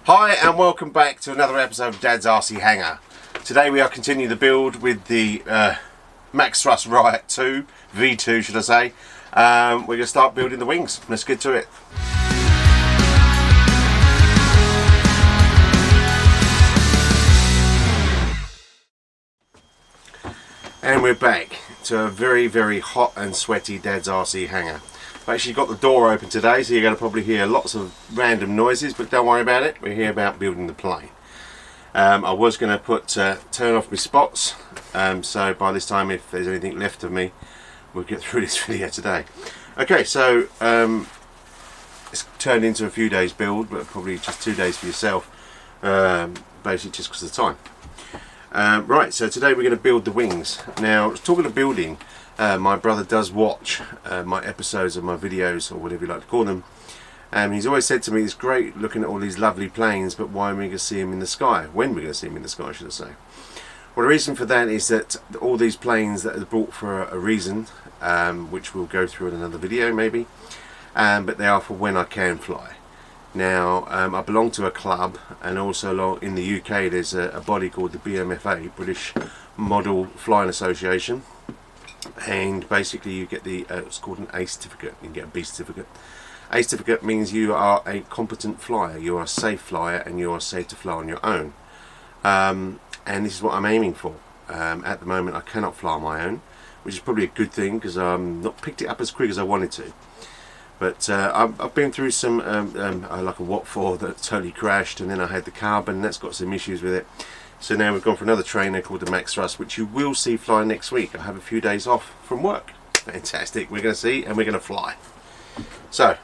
Hi and welcome back to another episode of Dad's RC Hangar. Today we are continuing the build with the Max Thrust Riot 2, V2 should I say. We're going to start building the wings. Let's get to it. And we're back to a very hot and sweaty Dad's RC Hangar. I've actually got the door open today, so you're going to probably hear lots of random noises, but don't worry about it. We're here about building the plane. I was going to turn off my spots, so by this time, if there's anything left of me, we'll get through this video today. Okay, so it's turned into a few days build, but probably just 2 days for yourself, basically just because of the time. Right, so today we're going to build the wings. Now, talking of building, my brother does watch my episodes of my videos, or whatever you like to call them, and he's always said to me, it's great looking at all these lovely planes, but why are we going to see them in the sky? When are we going to see them in the sky, should I say? Well, the reason for that is that all these planes that are brought for a reason, which we'll go through in another video maybe, but they are for when I can fly. Now, I belong to a club, and also in the UK there's a body called the BMFA, British Model Flying Association, and basically you get it's called an A certificate. You can get a B certificate. A certificate means you are a competent flyer, you are a safe flyer, and you are safe to fly on your own. And this is what I'm aiming for. At the moment I cannot fly on my own, which is probably a good thing because I'm not picked it up as quick as I wanted to. But I've been through some, like a Watt 4 that totally crashed, and then I had the carbon, that's got some issues with it. So now we've gone for another trainer called the Max Thrust, which you will see fly next week. I have a few days off from work. Fantastic, we're going to see and we're going to fly. So,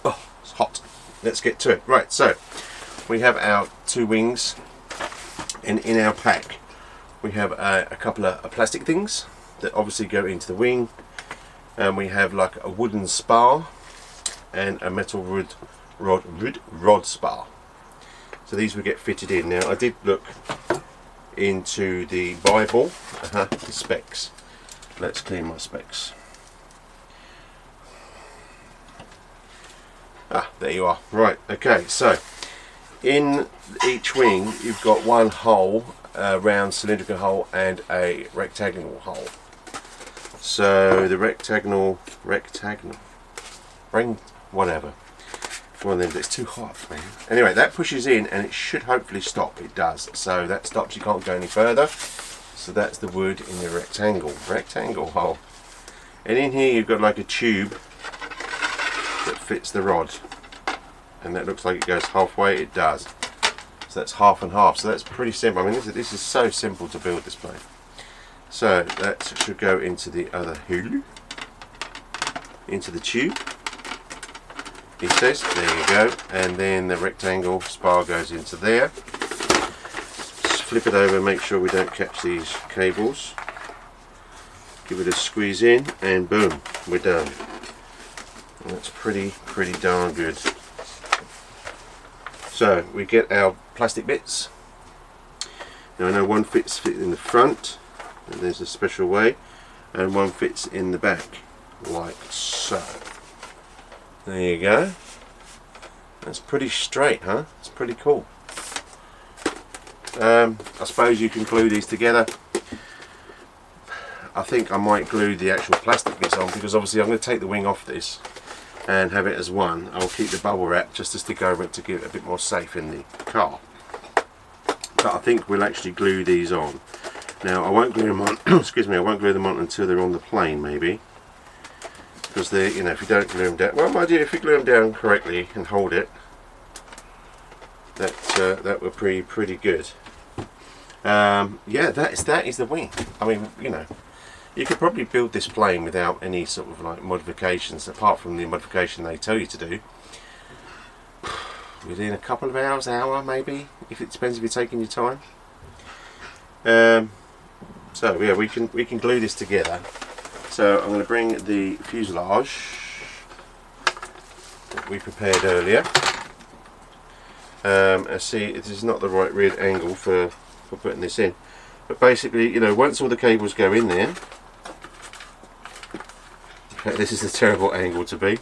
oh, it's hot. Let's get to it. Right, so we have our two wings, and in our pack we have a couple of plastic things that obviously go into the wing, and we have like a wooden spar and a metal rod spar. So these will get fitted in. Now I did look into the Bible, the specs. Let's clean my specs. There you are. Right, okay, so in each wing you've got one hole, a round cylindrical hole, and a rectangular hole. So the rectangle, whatever. One of them, it's too hot for me. Anyway, that pushes in and it should hopefully stop. It does. So that stops, you can't go any further. So that's the wood in the rectangle hole. And in here you've got like a tube that fits the rod. And that looks like it goes halfway. It does. So that's half and half. So that's pretty simple. I mean, this is so simple to build this plane. So that should go into the other hulu, into the tube. He says, there you go, and then the rectangle spar goes into there. Just flip it over, make sure we don't catch these cables. Give it a squeeze in, and boom, we're done. And that's pretty darn good. So we get our plastic bits. Now I know one fits in the front, and there's a special way, and one fits in the back, like so. There you go. That's pretty straight, huh? It's pretty cool. I suppose you can glue these together. I think I might glue the actual plastic bits on, because obviously I'm going to take the wing off this and have it as one. I'll keep the bubble wrap just to stick over it to give it a bit more safe in the car. But I think we'll actually glue these on. Now I won't glue them on, excuse me, I won't glue them on until they're on the plane maybe. Because they, you know, if you don't glue them down, well, my dear, if you glue them down correctly and hold it, that would be pretty good. Yeah, that is the wing. I mean, you know, you could probably build this plane without any sort of like modifications, apart from the modification they tell you to do, within a couple of hours, hour maybe, if it depends if you're taking your time. So yeah, we can glue this together. So I'm going to bring the fuselage that we prepared earlier. See, this is not the right rear angle for putting this in, but basically, you know, once all the cables go in there, okay, this is a terrible angle to be,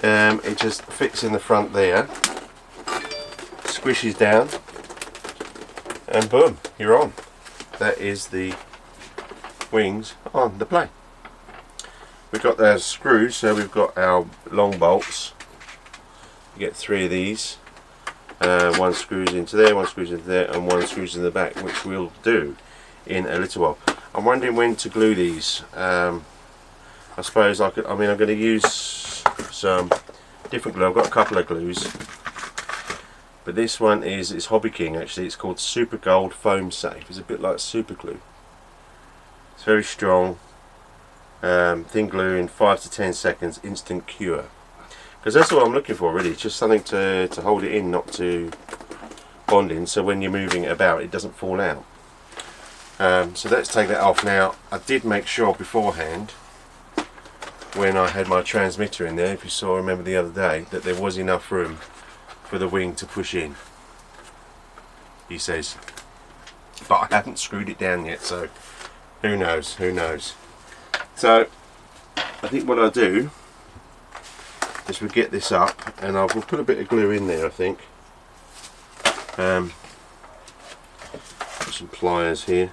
it just fits in the front there, squishes down, and boom, you're on. That is the wings on the plane. We've got those screws, so we've got our long bolts. You get 3 of these. One screws into there, one screws into there, and one screws in the back, which we'll do in a little while. I'm wondering when to glue these. I suppose I'm going to use some different glue. I've got a couple of glues, but this one is Hobby King actually. It's called Super Gold Foam Safe. It's a bit like super glue. It's very strong. Thin glue in 5 to 10 seconds, instant cure. Because that's what I'm looking for really, just something to hold it in, not to bond in, so when you're moving it about it doesn't fall out. So let's take that off now. I did make sure beforehand, when I had my transmitter in there, if you saw, remember the other day, that there was enough room for the wing to push in, he says. But I haven't screwed it down yet, so who knows, who knows. So I think what I'll do is we'll get this up, and we'll put a bit of glue in there, I think. Put some pliers here.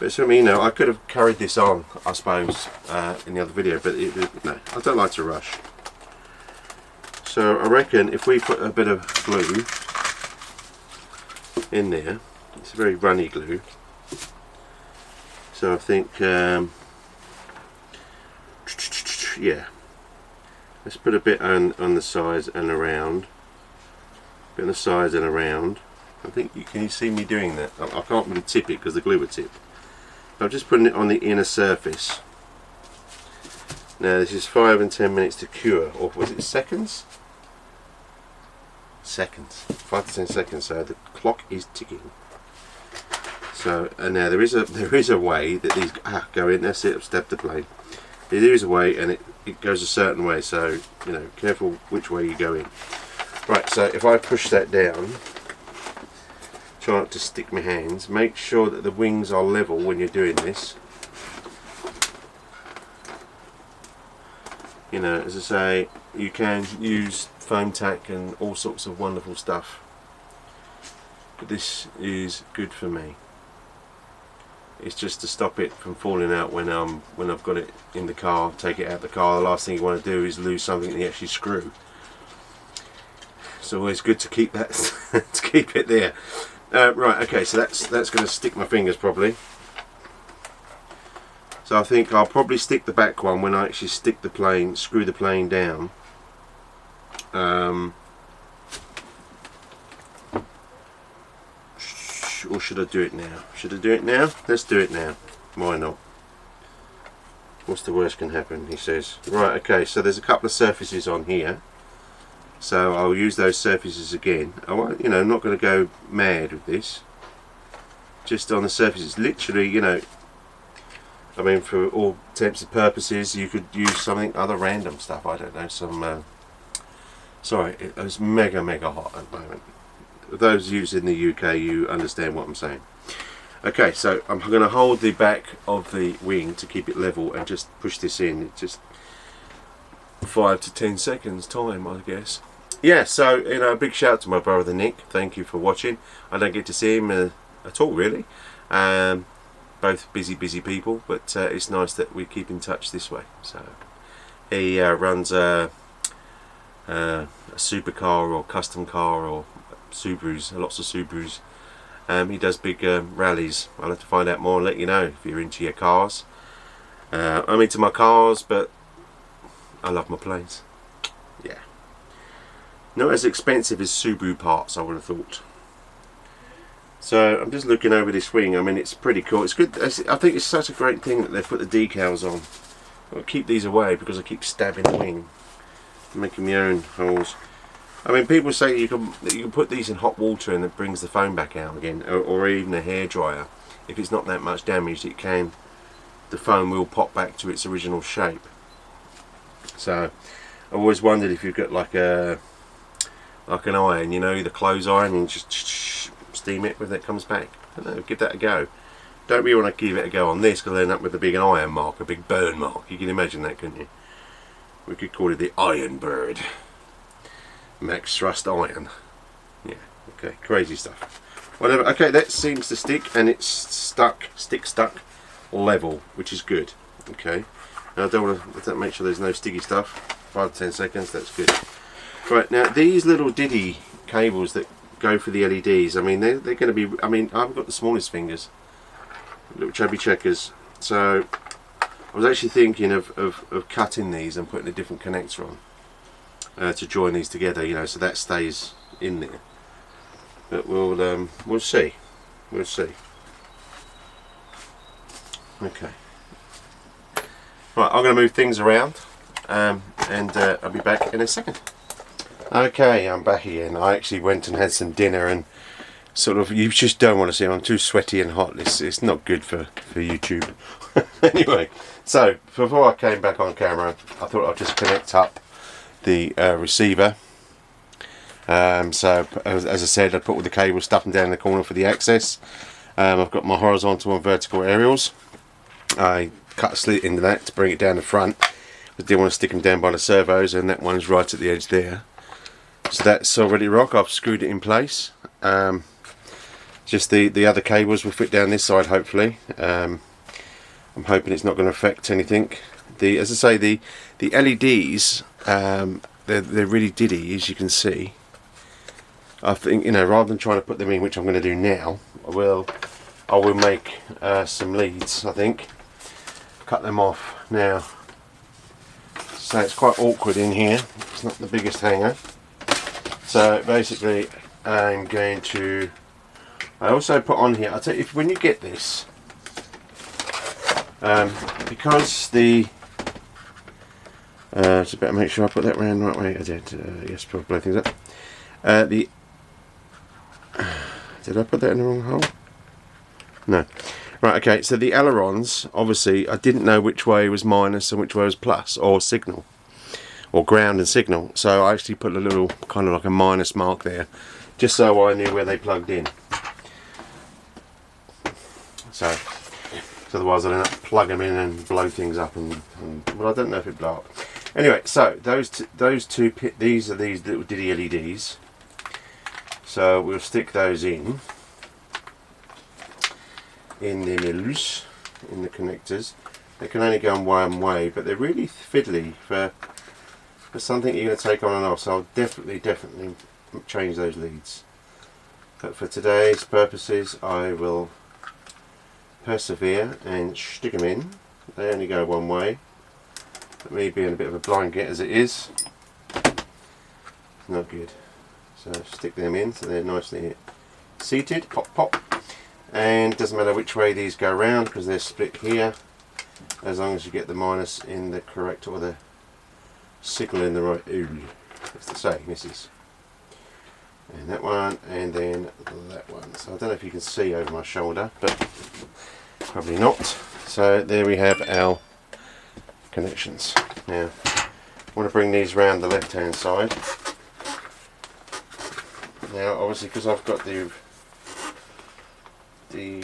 But so, you know, I could have carried this on, I suppose, in the other video, but no, I don't like to rush. So I reckon if we put a bit of glue in there, it's a very runny glue. So I think, yeah, let's put a bit on the sides and around. A bit on the sides and around. I think can you see me doing that? I can't really tip it because the glue would tip. I'm just putting it on the inner surface. Now this is 5 and 10 minutes to cure, or was it seconds? Seconds. 5 to 10 seconds. So the clock is ticking. So and now there is a way that these go in. That's it. I've stepped the plane. There is a way, and it goes a certain way. So you know, careful which way you go in. Right. So if I push that down, try not to stick my hands. Make sure that the wings are level when you're doing this. You know, as I say, you can use foam tack and all sorts of wonderful stuff, but this is good for me. It's just to stop it from falling out when I've got it in the car, take it out of the car. The last thing you want to do is lose something that you actually screw. It's always good to keep that to keep it there. Right, okay, so that's going to stick my fingers properly. So I think I'll probably stick the back one when I actually stick the plane, screw the plane down. Or should I do it now? Should I do it now? Let's do it now. Why not? What's the worst can happen, he says. Right, okay, so there's a couple of surfaces on here. So I'll use those surfaces again. You know, I'm not going to go mad with this. Just on the surfaces. Literally, you know, I mean, for all intents and purposes, you could use something, other random stuff. I don't know, some... sorry, it's mega hot at the moment. Those of you in the UK, you understand what I'm saying. Okay, so I'm going to hold the back of the wing to keep it level and just push this in. It's just 5 to 10 seconds time, I guess. Yeah, so, you know, a big shout out to my brother Nick. Thank you for watching. I don't get to see him at all, really. Both busy people, but it's nice that we keep in touch this way. So he runs a supercar or custom car or Subarus, lots of Subarus. He does big rallies. I'll have to find out more and let you know if you're into your cars. I'm into my cars, but I love my planes. Yeah. Not as expensive as Subaru parts, I would have thought. So I'm just looking over this wing. I mean, it's pretty cool. It's good. I think it's such a great thing that they've put the decals on. I'll keep these away because I keep stabbing the wing, making my own holes. I mean, people say you can put these in hot water and it brings the foam back out again, or even a hairdryer. If it's not that much damaged, the foam will pop back to its original shape. So I always wondered if you've got like an iron, you know, the clothes iron, and just steam it when it comes back. I don't know, give that a go. Don't really want to give it a go on this because I'll end up with a big iron mark, a big burn mark. You can imagine that, couldn't you? We could call it the Iron Bird. max thrust iron. Yeah, okay, crazy stuff. Whatever. Okay, that seems to stick, and it's stuck, stuck level, which is good. Okay, now I don't want to make sure there's no sticky stuff. 5 to 10 seconds, that's good. Right, now these little diddy cables that go for the LEDs, I mean, they're going to be, I mean, I've got the smallest fingers, little chubby checkers, so I was actually thinking of cutting these and putting a different connector on to join these together, you know, so that stays in there. But we'll see. We'll see. Okay. Right, I'm going to move things around, and I'll be back in a second. Okay, I'm back again. I actually went and had some dinner, and sort of, you just don't want to see I'm too sweaty and hot. It's not good for YouTube. Anyway, so before I came back on camera, I thought I'd just connect up the receiver. So as I said, I put all the cables, stuff them down in the corner for the access. I've got my horizontal and vertical aerials. I cut a slit into that to bring it down the front. I didn't want to stick them down by the servos, and that one's right at the edge there. So that's already rock. I've screwed it in place. Just the other cables will fit down this side, hopefully. I'm hoping it's not going to affect anything. As I say, the LEDs, they're really diddy, as you can see. I think, you know, rather than trying to put them in, which I'm going to do now, I will make some leads. I think cut them off now. So it's quite awkward in here. It's not the biggest hanger. So basically, I'm going to. I also put on here. I'll tell you, when you get this, because the. Just better make sure I put that round the right way. I did. Yes, probably blow things up. Did I put that in the wrong hole? No. Right, okay, so the ailerons, obviously, I didn't know which way was minus and which way was plus, or signal, or ground and signal. So I actually put a little, kind of like a minus mark there, just so I knew where they plugged in. So otherwise I'd end up plug them in and blow things up, and well, I don't know if it blow up. Anyway, so those two these are these little diddy LEDs. So we'll stick those in the middles, in the connectors. They can only go in one way, but they're really fiddly for something you're going to take on and off. So I'll definitely change those leads. But for today's purposes, I will persevere and stick them in. They only go one way. But me being a bit of a blind git as it is, not good. So stick them in so they're nicely seated. Pop, pop. And doesn't matter which way these go around because they're split here, as long as you get the minus in the correct, or the signal in the right. It's the same. This is, and that one, and then that one. So I don't know if you can see over my shoulder, but probably not. So there we have our connections. Now I want to bring these round the left hand side. Now obviously, because I've got the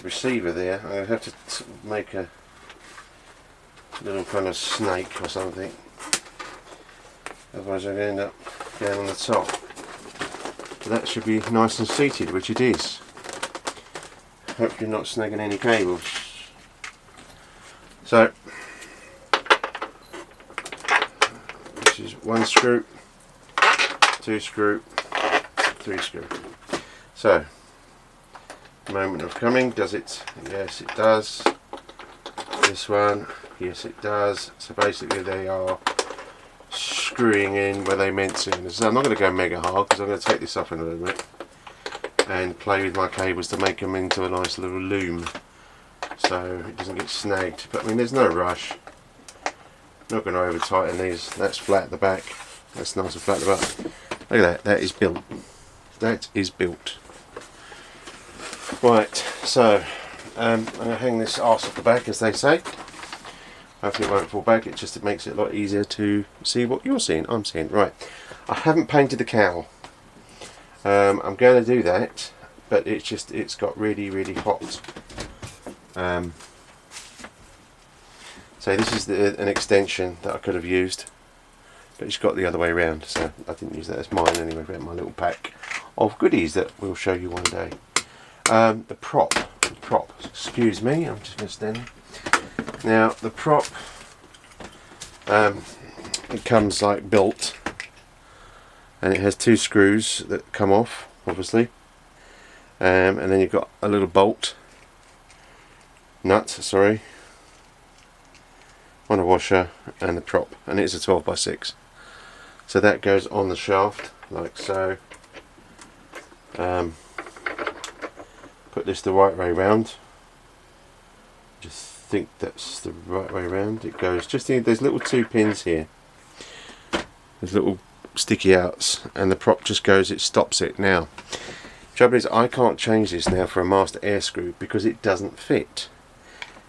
receiver there, I'm going to have to make a little kind of snake or something, otherwise I'm going to end up down on the top. But that should be nice and seated, which it is. Hopefully not snagging any cables. So this is 1 screw, 2 screw, 3 screw. So moment of coming, does it? Yes it does. This one, yes it does. So basically they are screwing in where they meant to. So I'm not going to go mega hard because I'm going to take this off in a little bit and play with my cables to make them into a nice little loom so it doesn't get snagged. But I mean, there's no rush. Not going to over tighten these. That's flat at the back. That's nice and flat at the back. Look at that. That is built. That is built. Right, so I'm going to hang this arse off the back, as they say. Hopefully it won't fall back, it just makes it a lot easier to see what you're seeing, I'm seeing. Right, I haven't painted the cowl. I'm going to do that, but it's got really hot. So this is an extension that I could have used but it's got the other way around, so I didn't use that as mine anyway. But my little pack of goodies that we'll show you one day. The prop, excuse me, I'm just going to stand. Now the prop, it comes like built, and it has 2 screws that come off, obviously, and then you've got a little nut on a washer, and the prop, and it's a 12x6. So that goes on the shaft like so. Put this the right way round. Just think that's the right way round. It goes just in. There's little 2 pins here. There's little sticky outs, and the prop just goes. It stops it. Now, trouble is, I can't change this now for a master air screw because it doesn't fit.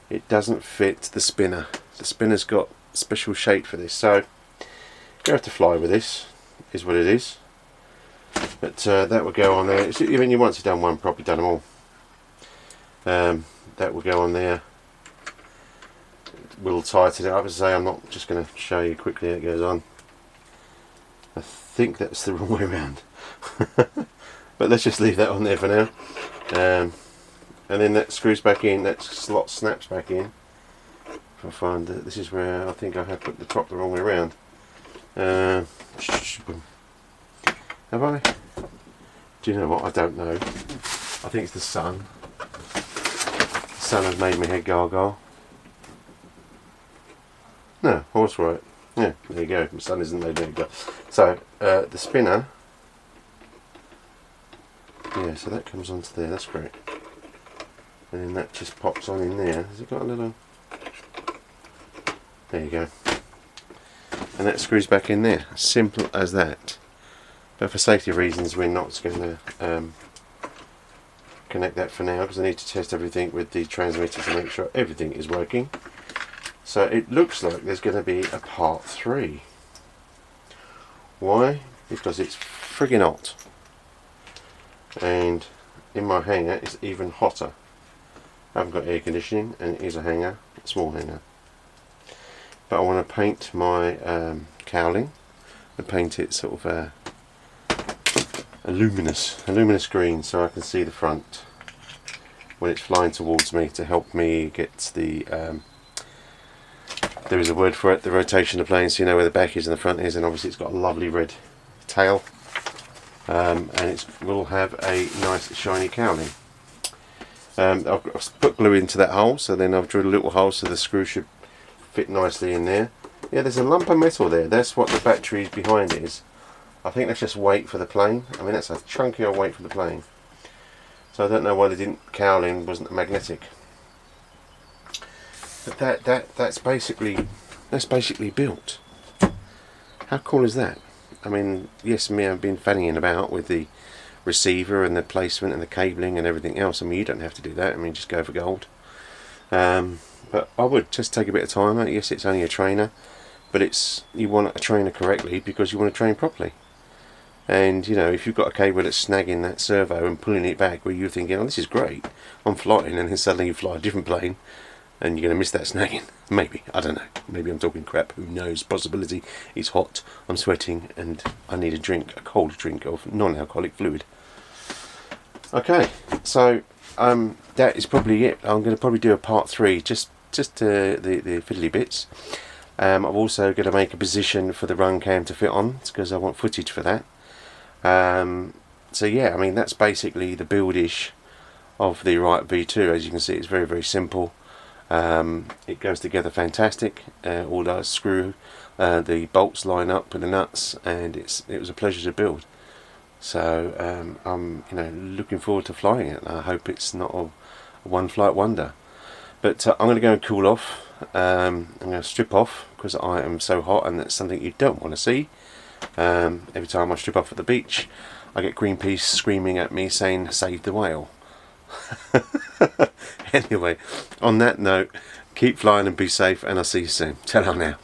It doesn't fit the spinner. The spinner's got a special shape for this, so you have to fly with this. Is what it is. But that will go on there. I mean, once you've done one prop, you've done them all. That will go on there. We'll tighten it up. As I say, I'm not just going to show you quickly how it goes on. I think that's the wrong way around. But let's just leave that on there for now. And then that screws back in. That slot snaps back in. If I find that this is where I think I have put the prop the wrong way around. Have I? Do you know what? I don't know. I think it's the sun. The sun has made my head gargle. No, I was right. Yeah, there you go. The sun isn't made my head gargle. So the spinner. Yeah, so that comes onto there. That's great. And then that just pops on in there. Has it got a little? There you go. And that screws back in there. Simple as that. But for safety reasons, we're not going to connect that for now, because I need to test everything with the transmitter to make sure everything is working. So it looks like there's going to be a part 3. Why? Because it's friggin' hot. And in my hangar it's even hotter. I haven't got air conditioning, and it is a hangar, a small hangar. But I want to paint my cowling, and paint it sort of a luminous green, so I can see the front when it's flying towards me, to help me get the there is a word for it, the rotation of the plane, so you know where the back is and the front is. And obviously it's got a lovely red tail, and it will have a nice shiny cowling. I've put glue into that hole, so then I've drilled a little hole so the screw should fit nicely in there. Yeah, there's a lump of metal there. That's what the battery behind it is. I think that's just weight for the plane. I mean, that's a chunky old weight for the plane. So I don't know why they didn't cowling wasn't magnetic. But that's basically built. How cool is that? I mean, yes, I've been fannying about with the receiver and the placement and the cabling and everything else. I mean, you don't have to do that. I mean, just go for gold. But I would just take a bit of time. Yes, it's only a trainer, but you want a trainer correctly because you want to train properly. And you know, if you've got a cable that's snagging that servo and pulling it back, where you're thinking, oh, this is great, I'm flying, and then suddenly you fly a different plane and you're going to miss that snagging. Maybe, I don't know, maybe I'm talking crap, who knows. Possibility. It's hot, I'm sweating, and I need a cold drink of non-alcoholic fluid. Okay, so that is probably it. I'm going to probably do a part 3, just the fiddly bits. I'm also going to make a position for the run cam to fit on, because I want footage for that. So yeah, I mean, that's basically the build-ish of the Riot V2. As you can see, it's very, very simple. It goes together fantastic. All the bolts line up with the nuts, and it was a pleasure to build. So I'm looking forward to flying it. I hope it's not a one flight wonder. But I'm going to go and cool off. I'm going to strip off because I am so hot, and that's something you don't want to see. Every time I strip off at the beach, I get Greenpeace screaming at me saying, "Save the whale." Anyway, on that note, keep flying and be safe, and I'll see you soon. Ta-ra now.